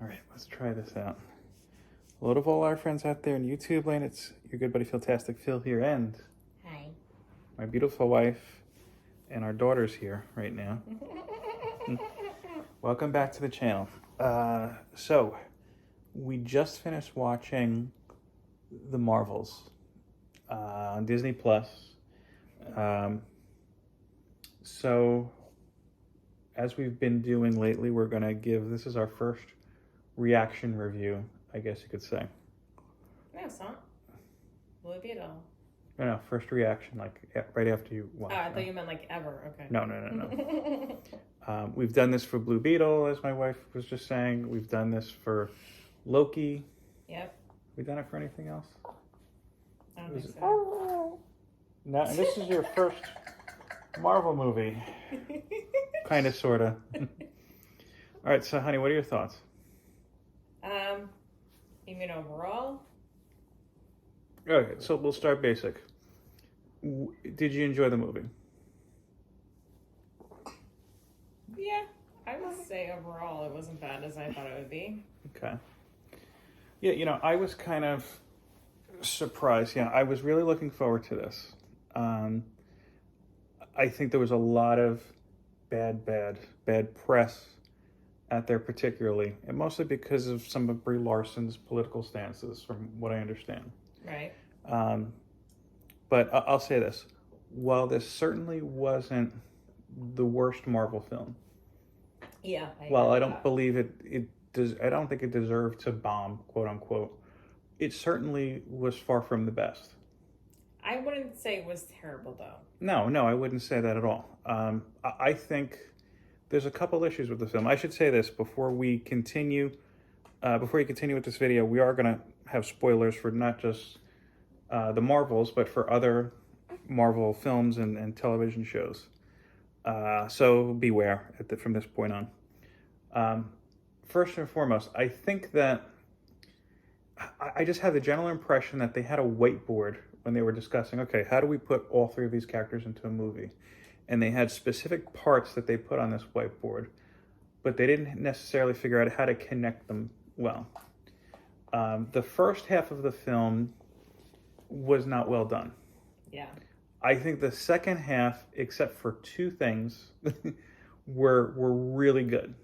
All right, let's try this out. Hello to all our friends out there in YouTube land. It's your good buddy Philtastic Phil here, and Hi. my beautiful wife and our daughters here right now. Welcome back to the channel. So we just finished watching The Marvels on Disney Plus. So as we've been doing lately, we're gonna this is our first reaction review, I guess you could say. No, it's not. Blue Beetle. No, first reaction, like right after you watch. Oh, I thought you meant like ever. Okay. No. We've done this for Blue Beetle, as my wife was just saying. We've done this for Loki. Yep. We done it for anything else? I don't think so. No, and this is your first Marvel movie. Kind of, sort of. All right, so honey, what are your thoughts? You mean overall? Okay, so we'll start basic. Did you enjoy the movie? Yeah, I would say overall it wasn't bad as I thought it would be. Okay. Yeah, I was kind of surprised. Yeah, I was really looking forward to this. I think there was a lot of bad press out there, particularly, and mostly because of some of Brie Larson's political stances, from what I understand. Right. But I'll say this: while this certainly wasn't the worst Marvel film, Yeah. I don't believe it does. I don't think it deserved to bomb, quote unquote. It certainly was far from the best. I wouldn't say it was terrible though. No, I wouldn't say that at all. I think there's a couple issues with the film. I should say this before we continue. Before you continue with this video, we are going to have spoilers for not just the Marvels, but for other Marvel films and television shows. So beware from this point on. First and foremost, I think that I just have the general impression that they had a whiteboard when they were discussing, okay, how do we put all three of these characters into a movie? And they had specific parts that they put on this whiteboard, but they didn't necessarily figure out how to connect them well. The first half of the film was not well done. Yeah. I think the second half, except for two things, were really good.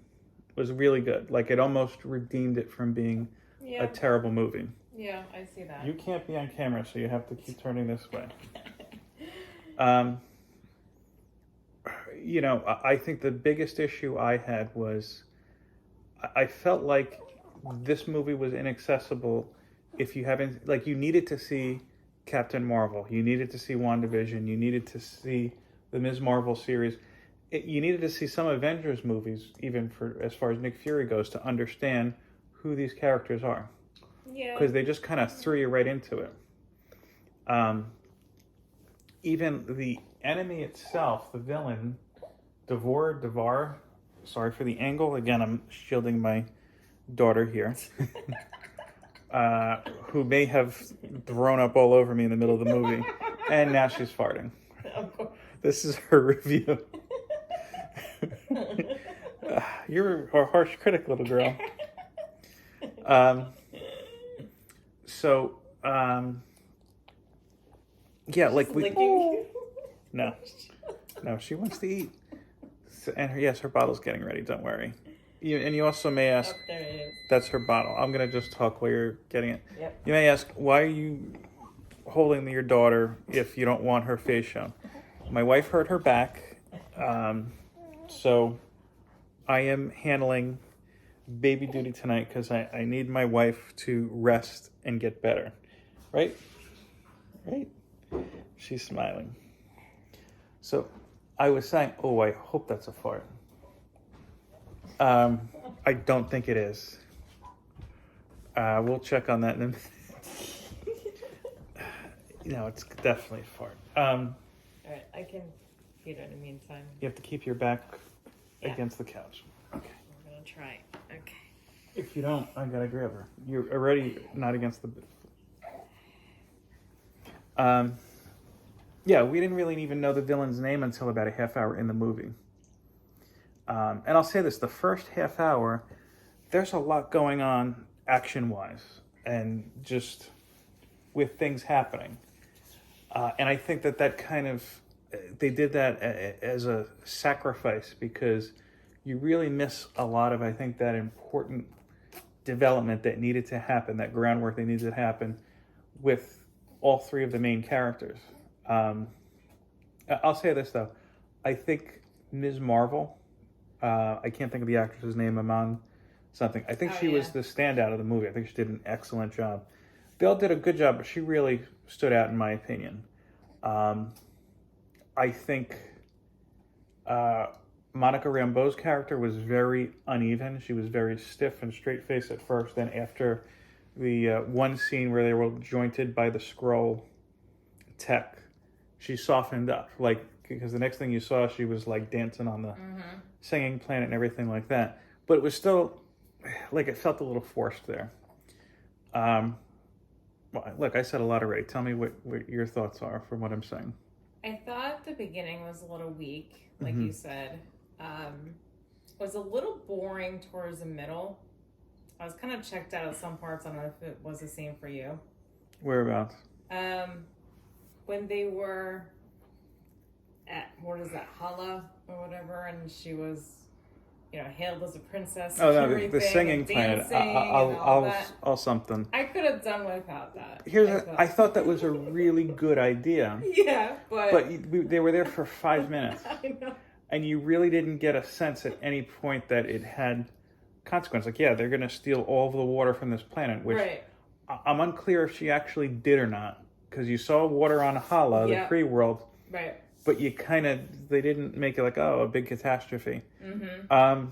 Was really good. Like, it almost redeemed it from being a terrible movie. Yeah, I see that. You can't be on camera, so you have to keep turning this way. I think the biggest issue I had was I felt like this movie was inaccessible if you haven't, like, you needed to see Captain Marvel, you needed to see WandaVision, you needed to see the Ms. Marvel series, you needed to see some Avengers movies, even for as far as Nick Fury goes, to understand who these characters are. Yeah. Because they just kind of threw you right into it. Even the enemy itself, the villain, Devar, sorry for the angle. Again, I'm shielding my daughter here, who may have thrown up all over me in the middle of the movie. And now she's farting. This is her review. You're a harsh critic, little girl. Yeah, like No, she wants to eat. And her bottle's getting ready, don't worry. You also may ask, there it is. That's her bottle. I'm going to just talk while you're getting it. Yep. You may ask, why are you holding your daughter if you don't want her face shown? My wife hurt her back, so I am handling baby duty tonight because I need my wife to rest and get better. Right? She's smiling. So I was saying, oh, I hope that's a fart. I don't think it is. We'll check on that in a minute. It's definitely a fart. All right, I can feed her in the meantime. You have to keep your back against the couch. Okay. I'm gonna try. Okay. If you don't, I gotta grab her. You're already not against the. Yeah, we didn't really even know the villain's name until about a half hour in the movie. And I'll say this, the first half hour there's a lot going on action-wise and just with things happening. And I think that kind of, they did that as a sacrifice because you really miss a lot of, I think, that important development that needed to happen, that groundwork that needed to happen with all three of the main characters. I'll say this, though. I think Ms. Marvel, I can't think of the actress's name, Amon something. I think she was the standout of the movie. I think she did an excellent job. They all did a good job, but she really stood out in my opinion. I think Monica Rambeau's character was very uneven. She was very stiff and straight-faced at first. Then after the one scene where they were jointed by the Skrull tech, she softened up. Like, because the next thing you saw, she was like dancing on the singing planet and everything like that. But it was still, like, it felt a little forced there. Well, look, I said a lot already. Tell me what your thoughts are from what I'm saying. I thought the beginning was a little weak, like you said. Was a little boring towards the middle. I was kind of checked out at some parts. I don't know if it was the same for you. Whereabouts? When they were at, what is that, Hala or whatever, and she was, hailed as a princess. Oh, no, the singing planet. I'll something. I could have done without that. I thought that was a really good idea. Yeah, but they were there for 5 minutes. I know. And you really didn't get a sense at any point that it had consequence. Like, yeah, they're going to steal all of the water from this planet, which I'm unclear if she actually did or not. Because you saw water on Hala, the Kree world. Right. But they didn't make it like, a big catastrophe. Mm-hmm.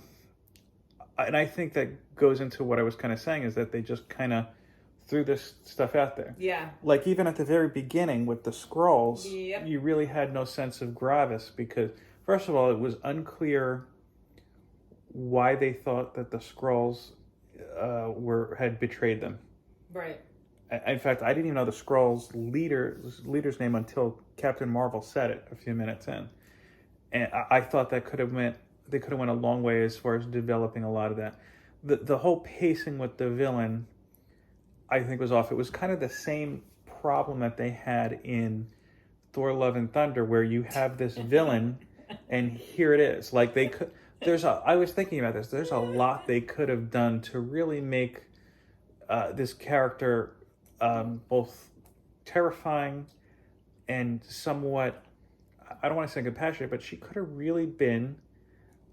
And I think that goes into what I was kind of saying, is that they just kind of threw this stuff out there. Yeah. Like, even at the very beginning with the Skrulls, Yep. you really had no sense of gravis because, first of all, it was unclear why they thought that the Skrulls had betrayed them. Right. In fact, I didn't even know the Skrulls' leader's name until Captain Marvel said it a few minutes in, and I thought they could have went a long way as far as developing a lot of that. The whole pacing with the villain, I think, was off. It was kind of the same problem that they had in Thor: Love and Thunder, where you have this villain, and here it is. Like, they could. I was thinking about this. There's a lot they could have done to really make this character both terrifying and somewhat, I don't want to say compassionate, but she could have really been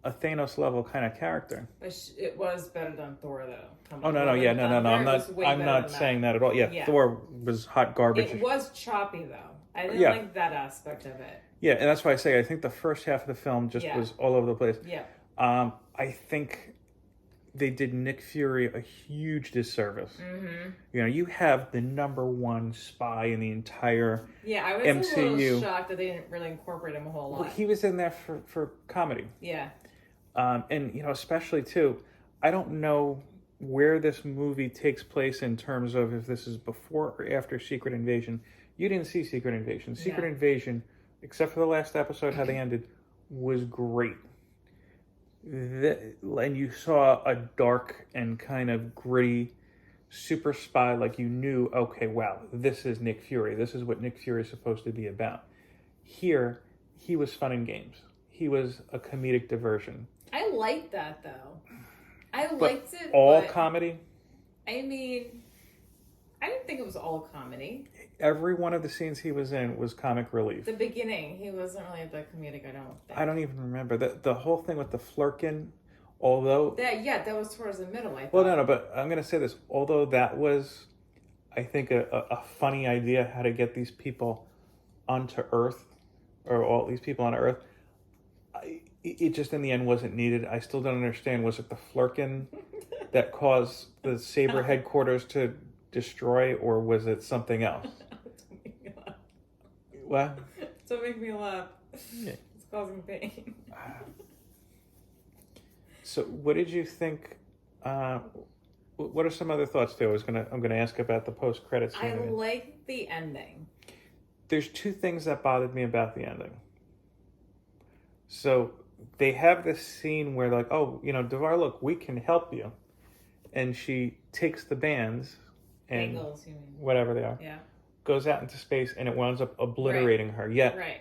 a Thanos level kind of character. But it was better than Thor, though. No. I'm not saying that at all. Yeah, Thor was hot garbage. It was choppy, though. I didn't like that aspect of it. Yeah, and that's why I say I think the first half of the film just was all over the place. Yeah. I think they did Nick Fury a huge disservice. Mm-hmm. You have the #1 spy in the entire MCU. I was a little shocked that they didn't really incorporate him a whole lot. Well, he was in there for comedy. Yeah. And, especially, too, I don't know where this movie takes place in terms of if this is before or after Secret Invasion. You didn't see Secret Invasion. Secret Invasion, except for the last episode, how they ended, was great. And you saw a dark and kind of gritty super spy, like you knew, okay, wow, this is Nick Fury. This is what Nick Fury is supposed to be about. Here, he was fun and games. He was a comedic diversion. I liked that, though. I liked it. All comedy? I mean, I didn't think it was all comedy. Every one of the scenes he was in was comic relief. The beginning, he wasn't really that comedic, I don't think. I don't even remember. The whole thing with the Flurkin, although... That was towards the middle, I thought. Well, no, but I'm going to say this. Although that was, I think, a funny idea, how to get these people onto Earth, or all these people on Earth, it just in the end wasn't needed. I still don't understand. Was it the Flurkin that caused the Saber headquarters to destroy, or was it something else? What? Don't make me laugh. Yeah. It's causing pain. So, what did you think? What are some other thoughts too? I'm gonna ask about the post-credits scene. I like the ending. There's two things that bothered me about the ending. So they have this scene where, like, oh, Devar, look, we can help you. and she takes the bands and Bengals, you mean? whatever they are, Yeah. goes out into space, and it winds up obliterating her. Yet Right.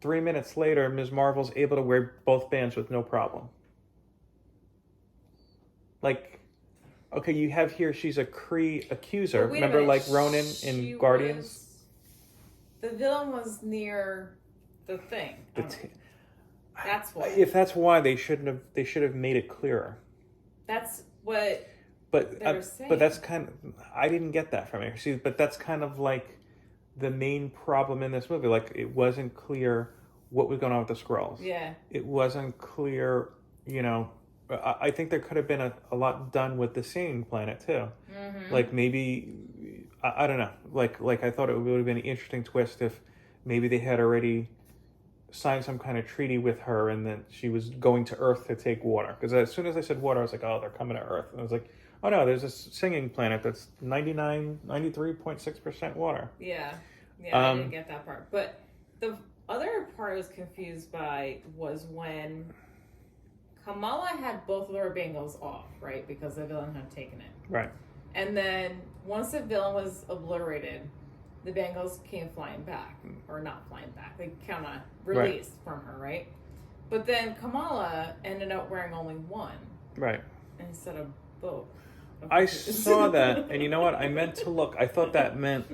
3 minutes later, Ms. Marvel's able to wear both bands with no problem. Like, okay, you have here, she's a Kree accuser. But wait a Remember, minute, like Ronan in Guardians? The villain was near the thing. That's why. If that's why, they should have made it clearer. That's what But they were saying. but that's kind of, I didn't get that from it. See, but that's kind of like the main problem in this movie. Like, it wasn't clear what was going on with the Skrulls. Yeah. It wasn't clear, you know. I think there could have been a lot done with the Singing Planet too. Mm-hmm. Like, maybe, I don't know. Like I thought it would have been an interesting twist if maybe they had already signed some kind of treaty with her, and then she was going to Earth to take water. Because as soon as I said water, I was like, oh, they're coming to Earth. And I was like, oh no, there's this Singing Planet that's 93.6% water. Yeah. I didn't get that part. But the other part I was confused by was when Kamala had both of her bangles off, right? Because the villain had taken it. Right. And then once the villain was obliterated, the bangles came flying back. Or not flying back. They kind of released from her, right? But then Kamala ended up wearing only one. Right. Instead of both. I saw that, and you know what? I meant to look. I thought that meant...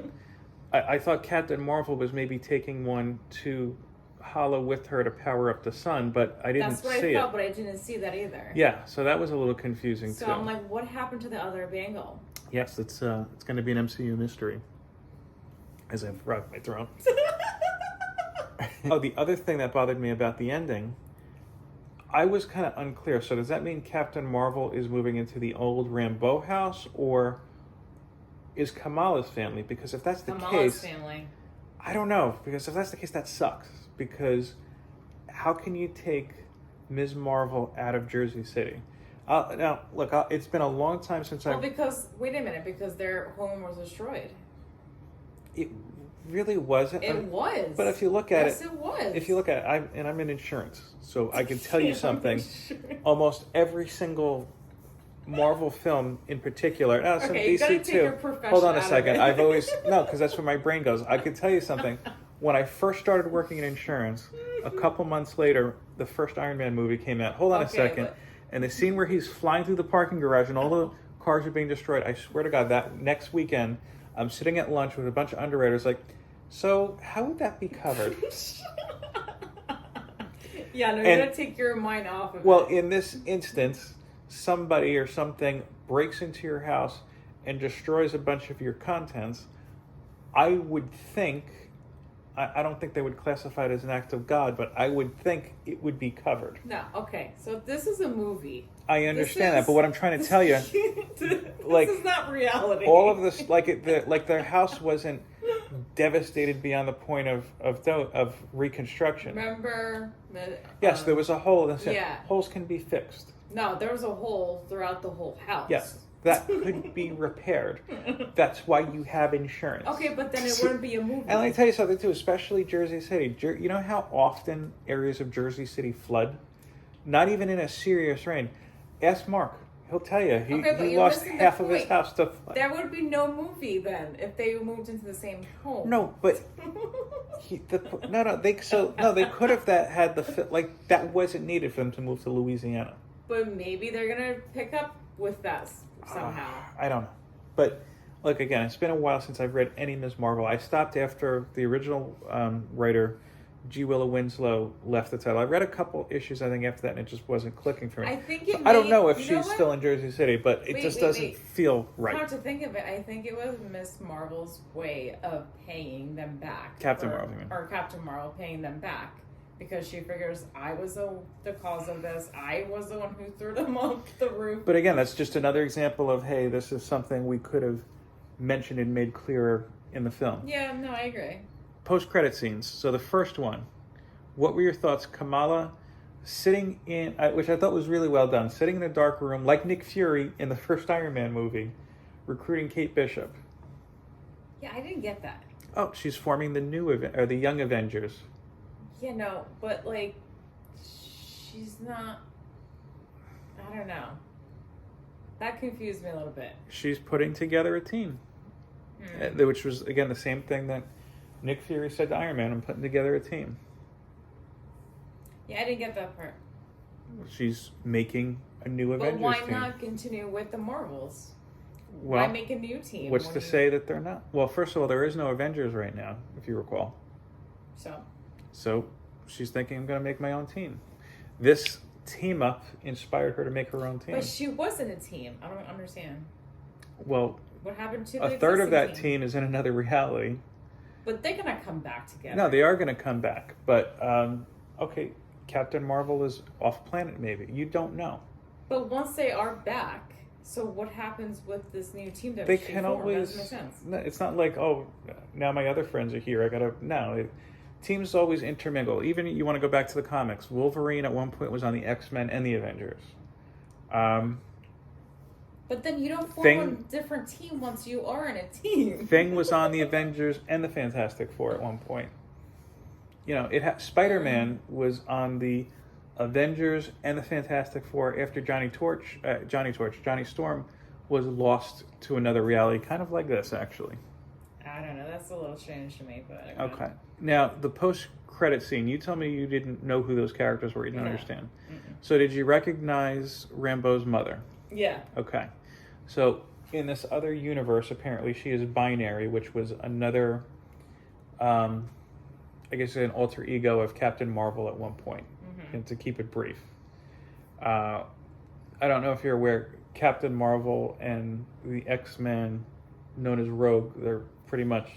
I thought Captain Marvel was maybe taking one to Hala with her to power up the sun, but I didn't see it. That's what I thought, but I didn't see that either. Yeah, so that was a little confusing too. So I'm like, what happened to the other bangle? Yes, it's going to be an MCU mystery. As I've rubbed my throat. Oh, the other thing that bothered me about the ending, I was kind of unclear. So does that mean Captain Marvel is moving into the old Rambeau house, or is Kamala's family? Because if that's the Kamala's case, family. I don't know. Because if that's the case, that sucks. Because how can you take Ms. Marvel out of Jersey City? Now, look, it's been a long time since Well, wait a minute, because their home was destroyed. It really wasn't. It was. But if you look at yes, it was. If you look at it, I'm in insurance, so I can tell you something. Almost every single Marvel film in particular, some okay, you DC gotta take too. your profession Hold on a out of second. it. I've always, no, because that's where my brain goes. I can tell you something. When I first started working in insurance, a couple months later, the first Iron Man movie came out. Hold on a second. And the scene where he's flying through the parking garage and all the cars are being destroyed, I swear to God, that next weekend, I'm sitting at lunch with a bunch of underwriters like, so how would that be covered? Yeah, no, you gotta take your mind off of Well, it. in this instance, somebody or something breaks into your house and destroys a bunch of your contents. I would think, I don't think they would classify it as an act of God, but I would think it would be covered. No, okay, so this is a movie. I understand that, but what I'm trying to tell you, this is not reality. all of this, like their house wasn't devastated beyond the point of reconstruction. Remember? Yes, there was a hole. Yeah. Holes can be fixed. No, there was a hole throughout the whole house. Yes, that could be repaired. That's why you have insurance. Okay, but then it wouldn't be a movie. And let me tell you something too, especially Jersey City. You know how often areas of Jersey City flood? Not even in a serious rain. Ask Mark. He'll tell you. He lost half of his house to flood. There would be no movie then if they moved into the same home. No, but they could have had that wasn't needed for them to move to Louisiana. But maybe they're gonna pick up with that somehow. I don't know. But look, again, it's been a while since I've read any Ms. Marvel. I stopped after the original writer, G. Willow Winslow, left the title. I read a couple issues, I think, after that, and it just wasn't clicking for me. I think I don't know if she's still in Jersey City, but it just doesn't feel right. Come to think of it, I think it was Miss Marvel's way of paying them back. Captain Marvel, you mean? Or Captain Marvel paying them back. Because she figures, I was the cause of this. I was the one who threw them off the roof. But again, that's just another example of, hey, this is something we could have mentioned and made clearer in the film. Yeah, no, I agree. Post-credit scenes. So the first one, what were your thoughts? Kamala sitting in, which I thought was really well done, sitting in a dark room, like Nick Fury in the first Iron Man movie, recruiting Kate Bishop. Yeah, I didn't get that. Oh, she's forming the Young Avengers. Yeah, no, but she's not. I don't know. That confused me a little bit. She's putting together a team. Which was, again, the same thing that Nick Fury said to Iron Man, I'm putting together a team. Yeah, I didn't get that part. She's making a new Avengers team. But why not continue with the Marvels? Well, why make a new team? What's to say that they're not? Well, first of all, there is no Avengers right now, if you recall. So she's thinking, I'm going to make my own team. This team up inspired her to make her own team. But she wasn't a team. I don't understand. Well, what happened to a third of that team is in another reality. But they're going to come back together. No, they are going to come back. But, okay, Captain Marvel is off planet maybe. You don't know. But once they are back, so what happens with this new team that they she can formed? always. That doesn't make sense. No, it's not like, oh, now my other friends are here. I got to. No. Teams always intermingle. Even you want to go back to the comics. Wolverine at one point was on the X-Men and the Avengers. But then you don't form a different team once you are in a team. Thing was on the Avengers and the Fantastic Four at one point. You know, Spider-Man was on the Avengers and the Fantastic Four after Johnny Storm was lost to another reality, kind of like this, actually. I don't know. That's a little strange to me, but okay. Now, the post-credit scene, you tell me you didn't know who those characters were. You didn't understand. So did you recognize Rambeau's mother? Yeah. Okay. So in this other universe, apparently she is binary, which was another, I guess, an alter ego of Captain Marvel at one point, and to keep it brief. I don't know if you're aware, Captain Marvel and the X-Men, known as Rogue, they're pretty much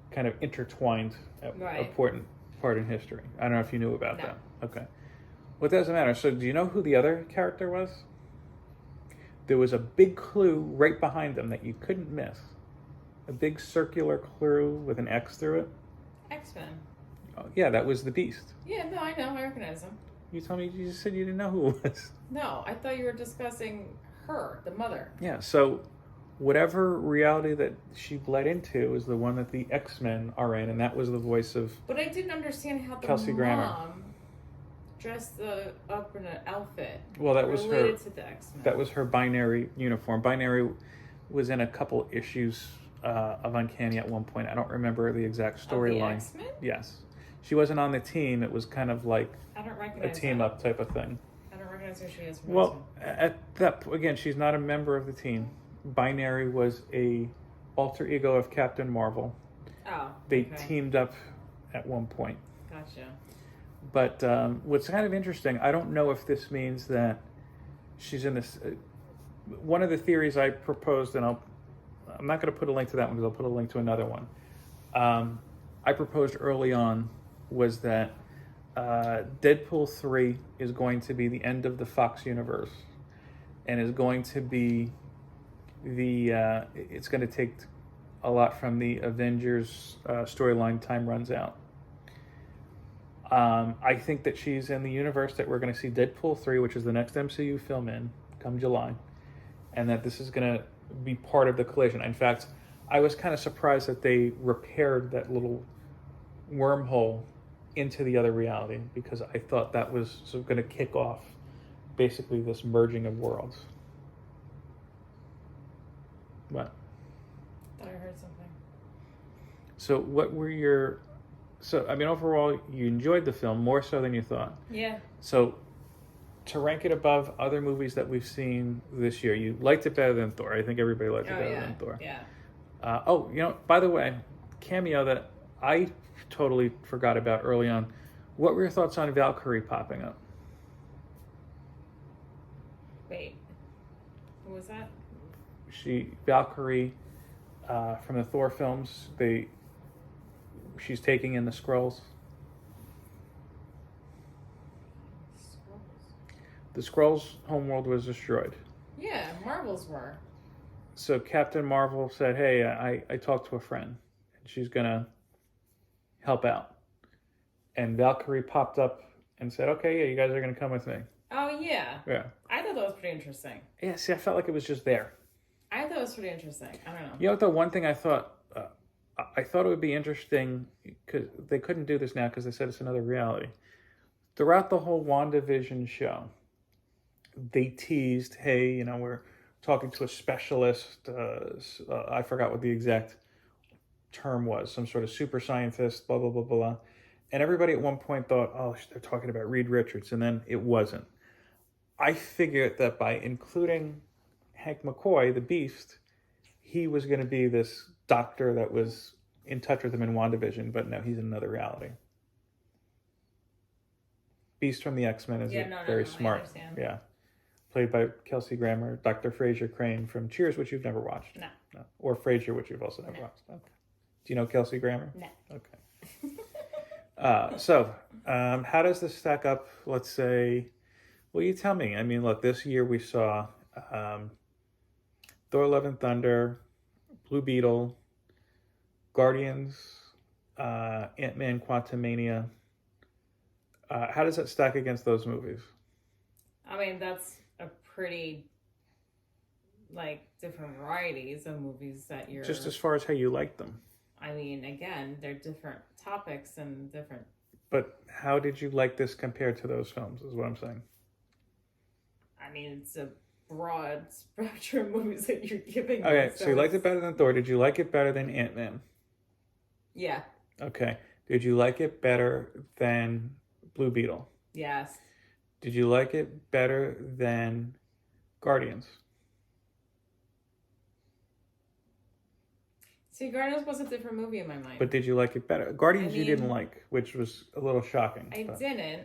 kind of intertwined at an important part in history. I don't know if you knew about that. Okay. Well, it doesn't matter. So do you know who the other character was? There was a big clue right behind them that you couldn't miss. A big circular clue with an X through it. X-Men. Oh, yeah, that was the Beast. Yeah, no, I know. I recognize him. You told me, you just said you didn't know who it was. No, I thought you were discussing her, the mother. Yeah, so whatever reality that she bled into is the one that the X-Men are in, and that was the voice of But I didn't understand how the Kelsey Grammer. mom dressed up in an outfit. Well, that was related to the X-Men. That was her binary uniform. Binary was in a couple issues of Uncanny at one point. I don't remember the exact storyline. X-Men? Yes. She wasn't on the team. It was kind of like I don't recognize a team up type of thing. I don't recognize who she is from Well, at that again, she's not a member of the team. Binary was a alter ego of Captain Marvel. Oh, They teamed up at one point. Gotcha. But what's kind of interesting, I don't know if this means that she's in this. One of the theories I proposed, and I'm not going to put a link to that one because I'll put a link to another one. I proposed early on was that Deadpool 3 is going to be the end of the Fox universe, and is going to be it's going to take a lot from the Avengers storyline. Time runs out. I think that she's in the universe that we're going to see Deadpool 3, which is the next MCU film come July, and that this is going to be part of the collision. In fact, I was kind of surprised that they repaired that little wormhole into the other reality, because I thought that was going to kick off basically this merging of worlds. What? I thought I heard something. So what were your... So, I mean, overall, you enjoyed the film more so than you thought. Yeah. So, to rank it above other movies that we've seen this year, you liked it better than Thor. I think everybody liked it better than Thor. Yeah. By the way, cameo that I totally forgot about early on. What were your thoughts on Valkyrie popping up? Wait. Who was that? Valkyrie, from the Thor films, she's taking in the Skrulls. The Skrulls' homeworld was destroyed. Yeah, Marvels were. So Captain Marvel said, hey, I talked to a friend, and she's going to help out. And Valkyrie popped up and said, okay, yeah, you guys are going to come with me. Oh, yeah. Yeah. I thought that was pretty interesting. Yeah, see, I felt like it was just there. I thought it was pretty interesting. I don't know. You know what, the one thing I thought it would be interesting, because they couldn't do this now because they said it's another reality. Throughout the whole WandaVision show, they teased, hey, we're talking to a specialist. I forgot what the exact term was, some sort of super scientist, blah, blah, blah, blah. And everybody at one point thought, oh, they're talking about Reed Richards, and then it wasn't. I figured that by including Hank McCoy, the Beast, he was going to be this doctor that was in touch with him in WandaVision, but no, he's in another reality. Beast from the X-Men is very smart. Yeah. Played by Kelsey Grammer, Dr. Fraser Crane from Cheers, which you've never watched. No. Or Frasier, which you've also never watched. Okay. Do you know Kelsey Grammer? No. Okay. How does this stack up, let's say, well, you tell me. I mean, look, this year we saw Thor Love and Thunder, Blue Beetle, Guardians, Ant-Man Quantumania. How does that stack against those movies? I mean, that's a pretty, different varieties of movies that you're... Just as far as how you like them. I mean, again, they're different topics and different... But how did you like this compared to those films, is what I'm saying. I mean, it's a broad spectrum of movies that you're giving. Okay, so you liked it better than Thor. Did you like it better than Ant-Man? Yeah. Okay. Did you like it better than Blue Beetle? Yes. Did you like it better than Guardians? See, Guardians was a different movie in my mind. But did you like it better? Guardians you didn't like, which was a little shocking. I didn't,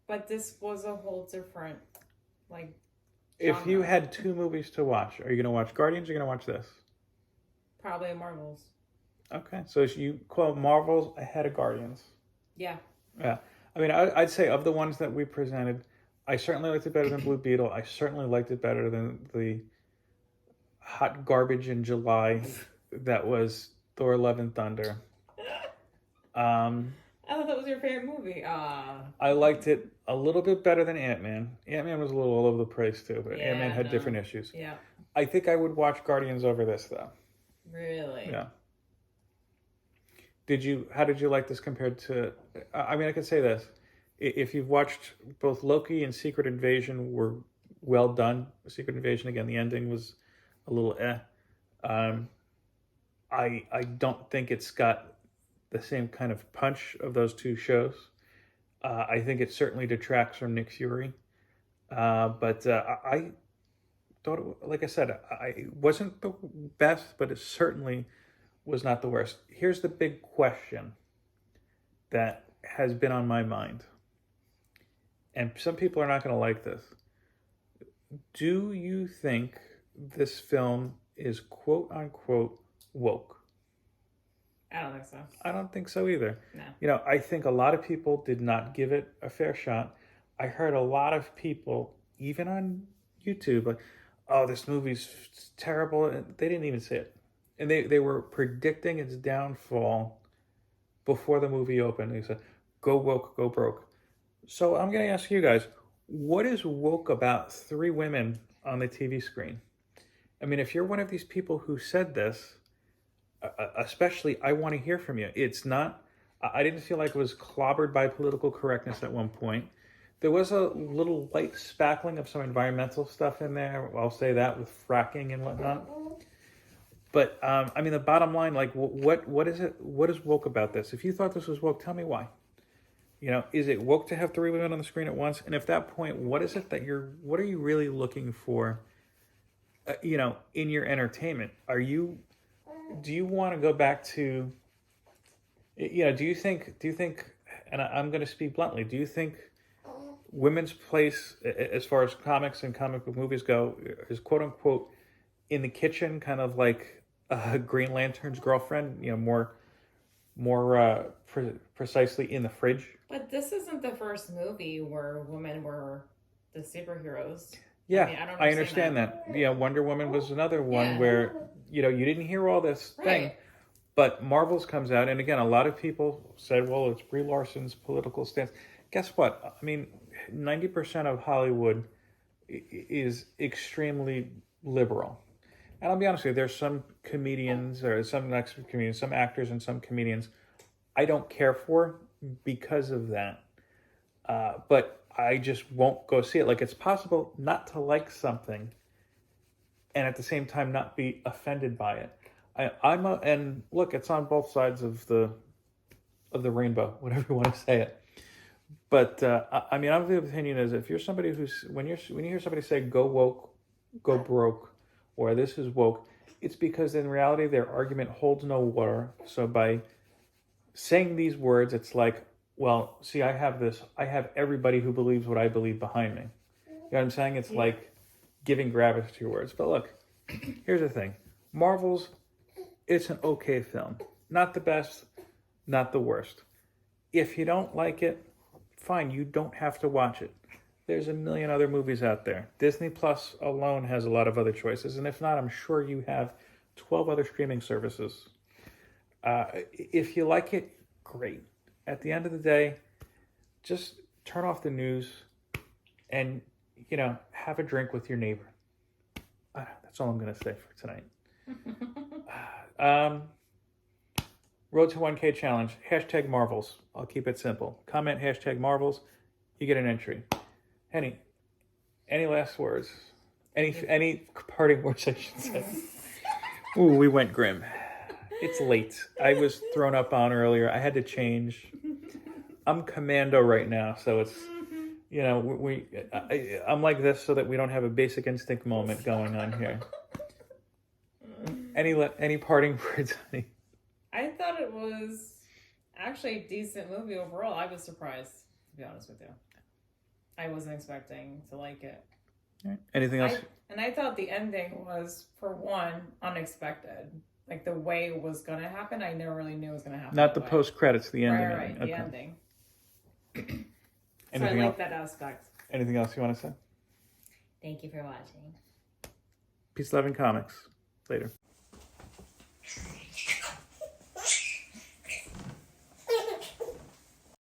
but this was a whole different, genre. If you had two movies to watch, are you going to watch Guardians or are you going to watch this? Probably Marvels. Okay, so you call Marvels ahead of Guardians. Yeah. Yeah. I mean, I'd say of the ones that we presented, I certainly liked it better than Blue Beetle. I certainly liked it better than the hot garbage in July that was Thor Love and Thunder. I thought that was your favorite movie. I liked it a little bit better than Ant-Man. Ant-Man was a little all over the place too, but Ant-Man had different issues. Yeah. I think I would watch Guardians over this though. Really? Yeah. How did you like this compared to, I mean, I could say this. If you've watched both Loki and Secret Invasion were well done. Secret Invasion, again, the ending was a little I don't think it's got the same kind of punch of those two shows. I think it certainly detracts from Nick Fury. But I thought, like I said, it wasn't the best, but it certainly was not the worst. Here's the big question that has been on my mind. And some people are not going to like this. Do you think this film is quote unquote woke? I don't think so. I don't think so either. No. I think a lot of people did not give it a fair shot. I heard a lot of people, even on YouTube, like, oh, this movie's terrible. And they didn't even say it. And they were predicting its downfall before the movie opened. They said, go woke, go broke. So I'm going to ask you guys, what is woke about three women on the TV screen? I mean, if you're one of these people who said this, especially, I want to hear from you. It's not, I didn't feel like it was clobbered by political correctness at one point. There was a little light spackling of some environmental stuff in there. I'll say that, with fracking and whatnot. But, I mean, the bottom line, like, what is it? What is woke about this? If you thought this was woke, tell me why. Is it woke to have three women on the screen at once? And at that point, what is it that what are you really looking for, in your entertainment? Do you want to go back to, do you think, and I'm going to speak bluntly, do you think women's place, as far as comics and comic book movies go, is quote unquote in the kitchen, kind of like Green Lantern's girlfriend, more precisely in the fridge? But this isn't the first movie where women were the superheroes. Yeah, I mean, I understand that. Wonder Woman was another one where, you didn't hear all this thing. But Marvel's comes out, and again, a lot of people said, well, it's Brie Larson's political stance. Guess what? I mean, 90% of Hollywood is extremely liberal. And I'll be honest with you, there's some comedians, or some actors and some comedians I don't care for because of that. But I just won't go see it. Like, it's possible not to like something and at the same time not be offended by it. And look, it's on both sides of the rainbow, whatever you want to say it. But I mean, I'm of the opinion is if you're somebody who's when you hear somebody say "go woke, go broke," or "this is woke," it's because in reality their argument holds no water. So by saying these words, it's like, well, see, I have everybody who believes what I believe behind me. You know what I'm saying? It's like giving gravitas to your words. But look, here's the thing: Marvel's, it's an okay film, not the best, not the worst. If you don't like it, fine, you don't have to watch it. There's a million other movies out there. Disney Plus alone has a lot of other choices, and if not, I'm sure you have 12 other streaming services. If you like it, great. At the end of the day, just turn off the news and, have a drink with your neighbor. That's all I'm going to say for tonight. Road to 1K challenge, hashtag Marvels. I'll keep it simple. Comment hashtag Marvels, you get an entry. Any last words? Any parting words I should say? Ooh, we went grim. It's late. I was thrown up on earlier. I had to change. I'm commando right now, so it's, I'm like this so that we don't have a Basic Instinct moment going on here. Any parting words, honey? I thought it was actually a decent movie overall. I was surprised, to be honest with you. I wasn't expecting to like it. Right. Anything else? I thought the ending was, for one, unexpected. Like the way it was going to happen, I never really knew it was going to happen. Not the post-credits, the ending. Right, the ending. So I like that aspect. Anything else you want to say? Thank you for watching. Peace, love, and comics. Later.